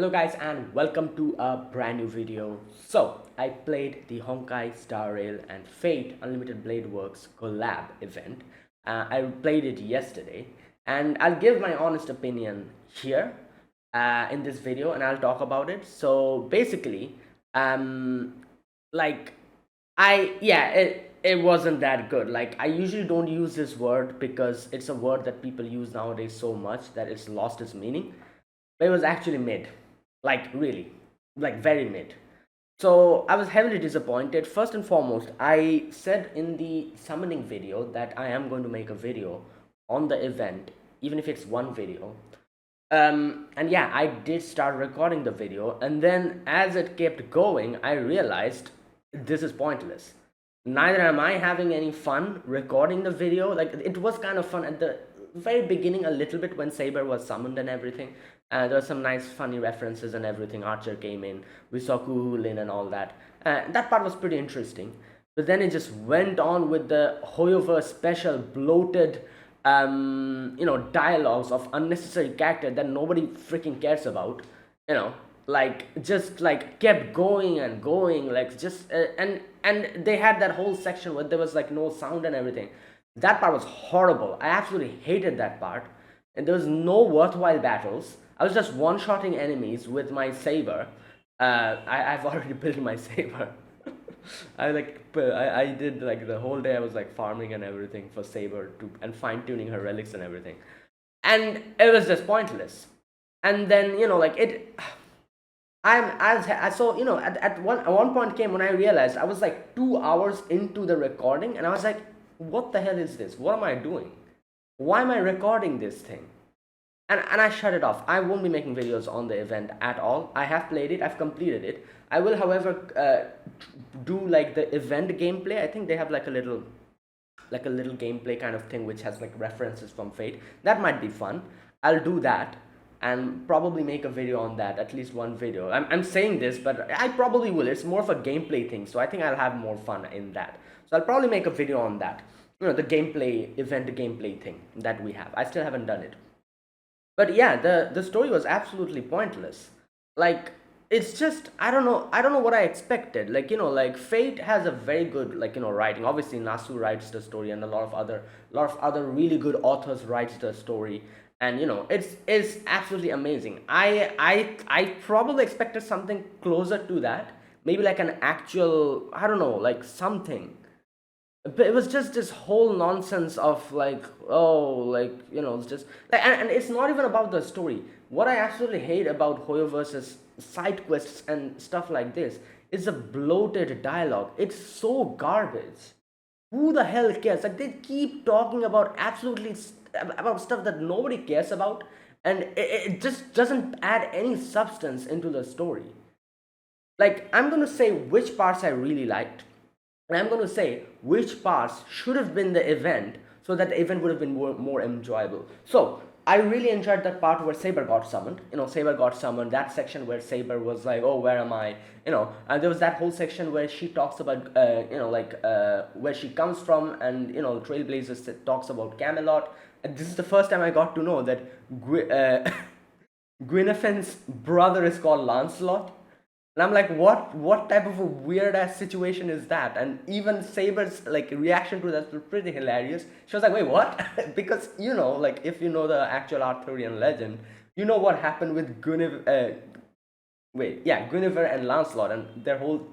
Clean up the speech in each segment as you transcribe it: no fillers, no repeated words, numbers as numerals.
Hello guys and welcome to a brand new video. So I played the Honkai Star Rail and Fate Unlimited Blade Works collab event. I played it yesterday and I'll give my honest opinion here in this video and I'll talk about it. So basically, um, like it wasn't that good. Like I usually don't use this word because it's a word that people use nowadays so much that it's lost its meaning, but it was actually mid, like really, like very mid. So I was heavily disappointed. First and foremost, I said in the summoning video that I am going to make a video on the event, even if it's one video. And yeah, I did start recording the video, and then as it kept going, I realized this is pointless. Neither am I having any fun recording the video. Like it was kind of fun at the very beginning, a little bit when Saber was summoned and everything. There were some nice, funny references and everything. Archer came in, we saw Kuhulin and all that. That part was pretty interesting. But then it just went on with the Hoyover special bloated dialogues of unnecessary character that nobody freaking cares about, like just like kept going and going, like just and they had that whole section where there was like no sound and everything. That part was horrible. I absolutely hated that part, and there was no worthwhile battles. I was just one-shotting enemies with my saber. I've already built my saber. I did like the whole day. I was like farming and everything for Saber to and fine tuning her relics and everything, and it was just pointless. And then like it. I so at one point came when I realized I was like 2 hours into the recording, and I was like, what the hell is this? What am I doing? Why am I recording this thing? And I shut it off. I won't be making videos on the event at all. I have played it. I've completed it. I will, however, do like the event gameplay. I think they have like a little gameplay kind of thing which has like references from Fate. That might be fun. I'll do that and probably make a video on that, at least one video. I'm saying this, but I probably will. It's more of a gameplay thing, so I think I'll have more fun in that. So I'll probably make a video on that. The gameplay, event gameplay thing that we have. I still haven't done it. But yeah, the story was absolutely pointless. Like it's just I don't know what I expected. Like Fate has a very good writing. Obviously Nasu writes the story, and a lot of other really good authors writes the story, and it's absolutely amazing. I probably expected something closer to that, maybe like an actual, I don't know, like something. But it was just this whole nonsense of like, oh, like it's just like, and it's not even about the story. What I absolutely hate about Hoyo versus side quests and stuff like this is the bloated dialogue. It's so garbage. Who the hell cares? Like they keep talking about about stuff that nobody cares about, and it just doesn't add any substance into the story. Like I'm gonna say which parts I really liked, and I'm going to say which parts should have been the event so that the event would have been more enjoyable. So I really enjoyed that part where Saber got summoned. Saber got summoned. That section where Saber was like, "Oh, where am I?" And there was that whole section where she talks about, where she comes from, and Trailblazers talks about Camelot. And this is the first time I got to know that Gwyneth's brother is called Lancelot. And I'm like, what type of a weird ass situation is that? And even Saber's like reaction to that was pretty hilarious. She was like, wait, what? Because like if you know the actual Arthurian legend, you know what happened with Guinevere and Lancelot and their whole,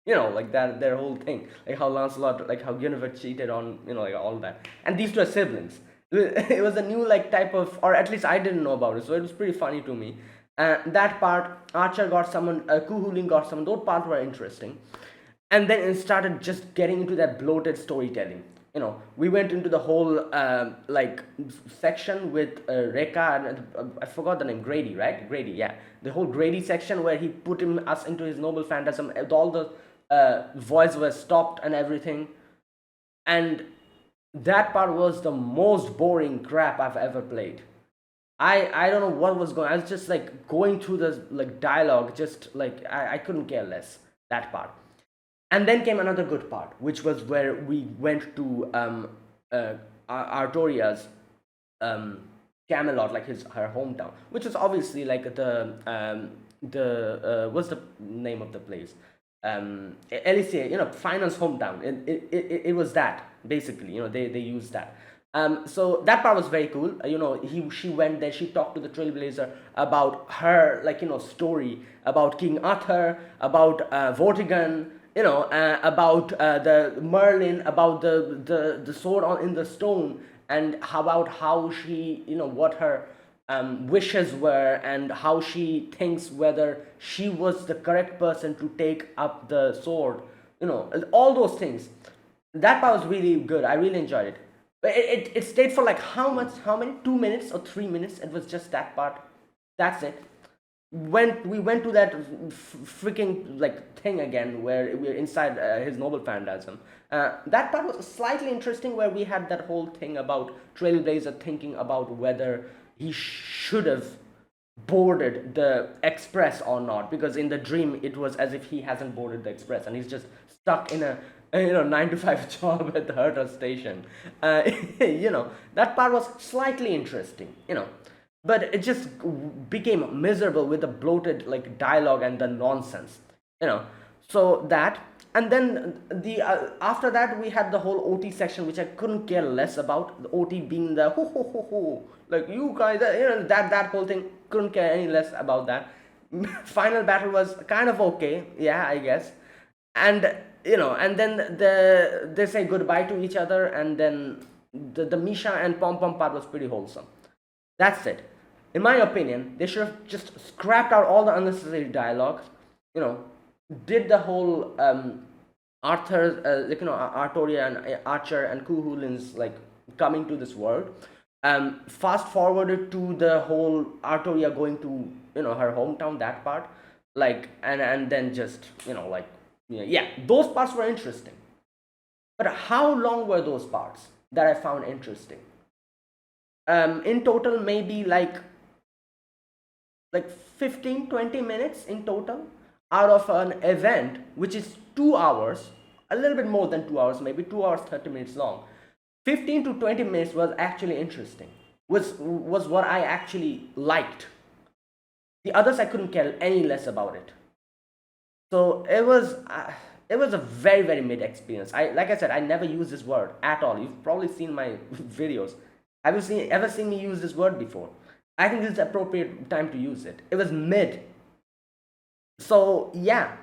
like that their whole thing, like how Lancelot, like how Guinevere cheated on, like all that. And these two are siblings. It was a new like type of, or at least I didn't know about it, so it was pretty funny to me. That part, Archer got summoned, Kuhulin got summoned. Those parts were interesting, and then it started just getting into that bloated storytelling. We went into the whole section with Reka and I forgot the name, Grady, right? Grady, yeah, the whole Grady section where he put us into his noble phantasm. All the voice was stopped and everything, and that part was the most boring crap I've ever played. I don't know what was going. I was just like going through the like dialogue, just like I couldn't care less that part. And then came another good part, which was where we went to Artoria's Camelot, like her hometown, which is obviously like the what's the name of the place? LECA, finance hometown. It was that basically. They used that. So that part was very cool. She went there. She talked to the Trailblazer about her, like, story about King Arthur, about Vortigern, about the Merlin, about the sword in the stone, and about how she, what her wishes were, and how she thinks whether she was the correct person to take up the sword, all those things. That part was really good. I really enjoyed it. But it stayed for like how many 2 minutes or 3 minutes. It was just that part. That's it. We went to that freaking like thing again where we're inside his noble phantasm. That part was slightly interesting, where we had that whole thing about Trailblazer thinking about whether he should have boarded the express or not, because in the dream it was as if he hasn't boarded the express and he's just stuck in a 9 to 5 job at the Herta station. That part was slightly interesting, but it just became miserable with the bloated like dialogue and the nonsense, you know so that. And then the after that we had the whole OT section, which I couldn't care less about. The OT being the ho ho ho ho, like you guys, that whole thing, couldn't care any less about that. Final battle was kind of okay, yeah, I guess. And and then they say goodbye to each other, and then the Misha and Pom Pom part was pretty wholesome. That's it. In my opinion, they should have just scrapped out all the unnecessary dialogue. You know, did the whole Arthur, Artoria and Archer and Kuhulin's like coming to this world. Fast forwarded to the whole Artoria going to her hometown, that part, like, and then just like, yeah, those parts were interesting. But how long were those parts that I found interesting? In total, maybe like 15-20 minutes in total out of an event which is 2 hours, a little bit more than 2 hours, maybe 2 hours 30 minutes long. 15 to 20 minutes was actually interesting, was what I actually liked. The others I couldn't care any less about it. So it was a very very mid experience. Like I said, I never use this word at all. You've probably seen my videos. Have you ever seen me use this word before? I think this is the appropriate time to use it. It was mid. So yeah,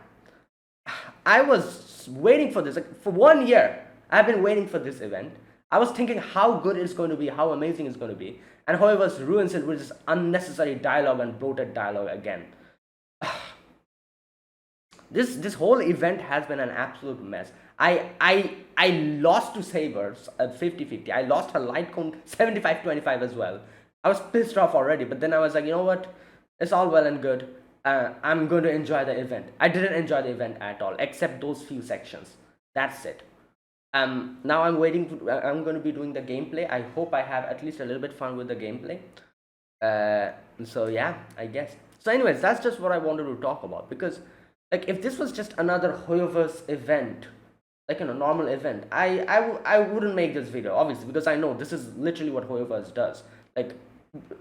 I was waiting for this, like, for 1 year. I've been waiting for this event. I was thinking how good it's going to be, how amazing it's going to be, and however ruins it with this unnecessary dialogue and bloated dialogue again. This whole event has been an absolute mess. I lost to Sabers at 50-50. I lost her light cone 75-25 as well. I was pissed off already, but then I was like, you know what? It's all well and good. I'm going to enjoy the event. I didn't enjoy the event at all, except those few sections. That's it. Now I'm waiting. I'm going to be doing the gameplay. I hope I have at least a little bit fun with the gameplay. So yeah, I guess. So anyways, that's just what I wanted to talk about, because like if this was just another Hoyoverse event, like normal event, I wouldn't make this video, obviously, because I know this is literally what Hoyoverse does. Like,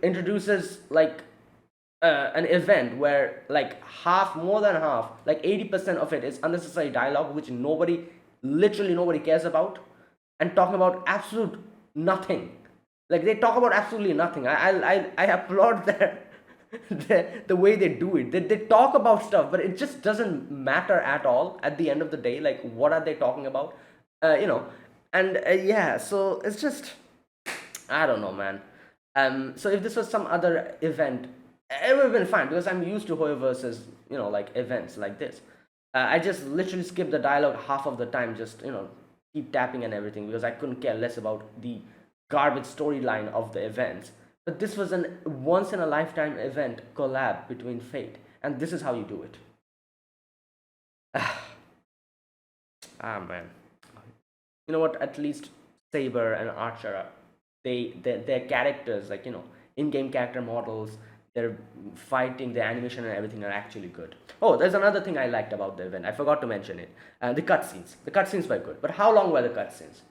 introduces like an event where like more than half, like 80% of it is unnecessary dialogue, which literally nobody cares about, and talking about absolute nothing. Like, they talk about absolutely nothing. I applaud their the way they do it. They talk about stuff, but it just doesn't matter at all at the end of the day. Like, what are they talking about? And yeah, so it's just, I don't know, man. So if this was some other event, it would have been fine, because I'm used to Hoyoverse's, like events like this. I just literally skip the dialogue half of the time, just keep tapping and everything, because I couldn't care less about the garbage storyline of the events. But this was an once in a lifetime event collab between Fate, and this is how you do it. Ah man, you know what? At least Saber and Archer, their characters, like in-game character models, their fighting, the animation and everything are actually good. Oh, there's another thing I liked about the event. I forgot to mention it. The cutscenes. The cutscenes were good, but how long were the cutscenes?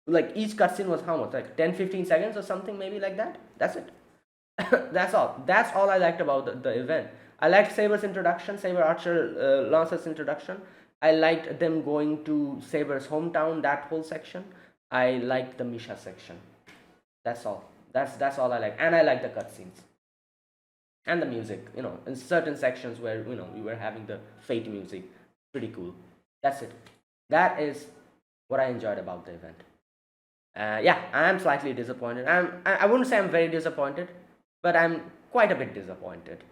Like, each cutscene was how much? Like 10-15 seconds or something, maybe like that. That's it. That's all I liked about the event. I liked Saber's introduction, Saber Archer, Lancer's introduction. I liked them going to Saber's hometown, that whole section. I liked the Misha section. That's all. That's all I like, and I like the cutscenes and the music. In certain sections where we were having the Fate music, pretty cool. That's it. That is what I enjoyed about the event. Yeah, I am slightly disappointed. I wouldn't say I'm very disappointed, but I'm quite a bit disappointed.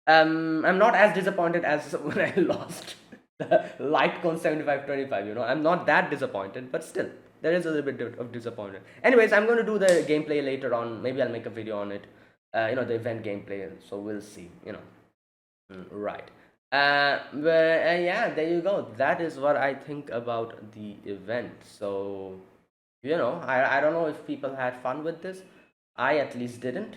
I'm not as disappointed as when I lost the Litecoin 7525. I'm not that disappointed, but still, there is a little bit of disappointment. Anyways, I'm going to do the gameplay later on. Maybe I'll make a video on it. The event gameplay. So we'll see. Right. Yeah, there you go. That is what I think about the event. So I don't know if people had fun with this. I at least didn't,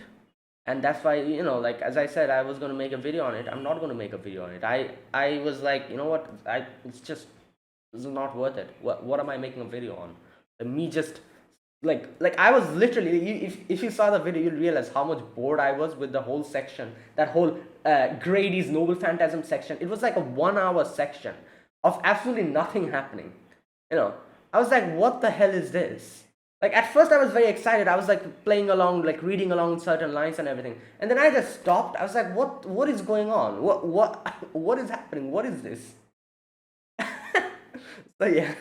and that's why, like, as I said, I was going to make a video on it. I'm not going to make a video on it. I was like, you know what, it's not worth it. What am I making a video on? Me just like I was literally, if you saw the video, you'll realize how much bored I was with the whole section. That whole Grady's Noble Phantasm section. It was like a 1 hour section of absolutely nothing happening. I was like, what the hell is this? Like, at first I was very excited. I was like playing along, like reading along certain lines and everything. And then I just stopped. I was like, what is going on? What is happening? What is this? So yeah.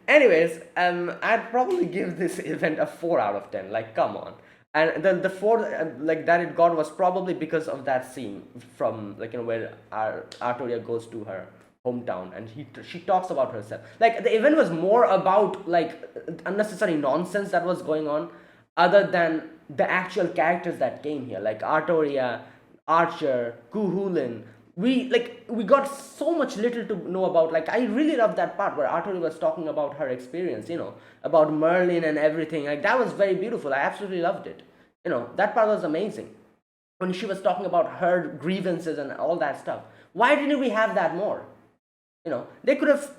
Anyways, I'd probably give this event a 4 out of 10. Like, come on. And the four like that it got was probably because of that scene from, like, where Artoria goes to her hometown, and she talks about herself. Like, the event was more about, like, unnecessary nonsense that was going on, other than the actual characters that came here, like Artoria, Archer, Kuhulin. We got so much little to know about. Like, I really loved that part where Artoria was talking about her experience, about Merlin and everything. Like, that was very beautiful. I absolutely loved it. That part was amazing, when she was talking about her grievances and all that stuff. Why didn't we have that more? They could have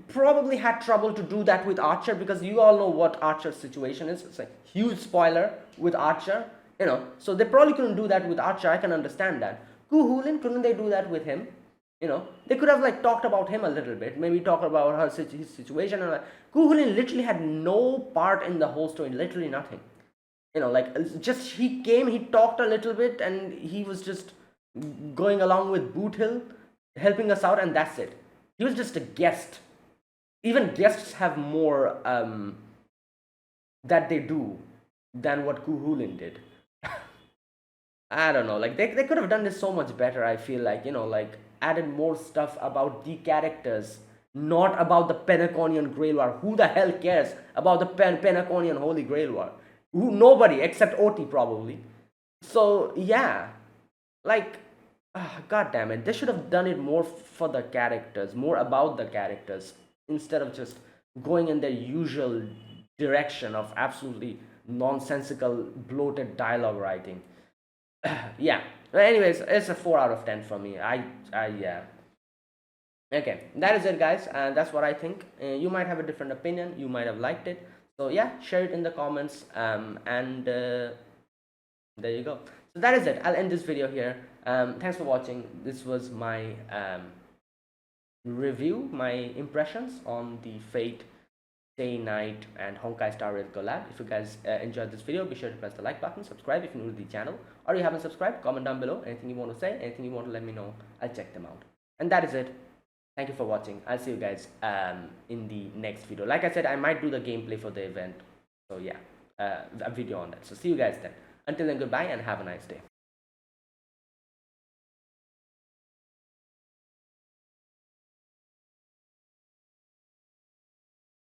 probably had trouble to do that with Archer, because you all know what Archer's situation is. It's a huge spoiler with Archer. So they probably couldn't do that with Archer. I can understand that. Kuhulin, couldn't they do that with him? They could have, like, talked about him a little bit, maybe talk about his situation. And Kuhulin literally had no part in the whole story, literally nothing. Like, just he came, he talked a little bit, and he was just going along with Boot Hill, helping us out, and that's it. He was just a guest. Even guests have more that they do than what Kuhulin did. I don't know. Like, they could have done this so much better. I feel like, like, added more stuff about the characters, not about the Penaconian Grail War. Who the hell cares about the Penaconian Holy Grail War? Nobody except OT, probably. So yeah, like, god damn it, they should have done it more for the characters, more about the characters, instead of just going in their usual direction of absolutely nonsensical, bloated dialogue writing. Yeah. But anyways, it's a 4 out of 10 for me. Yeah. Okay, that is it, guys, and that's what I think. You might have a different opinion. You might have liked it. So yeah, share it in the comments. And there you go. So that is it. I'll end this video here. Thanks for watching. This was my review, my impressions on the Fate Day Night and Honkai Star Rail collab. If you guys enjoyed this video, be sure to press the like button, subscribe if you're new to the channel, or you haven't subscribed. Comment down below anything you want to say, anything you want to let me know. I'll check them out. And that is it. Thank you for watching. I'll see you guys in the next video. Like I said, I might do the gameplay for the event. So yeah, a video on that. So see you guys then. Until then, goodbye and have a nice day.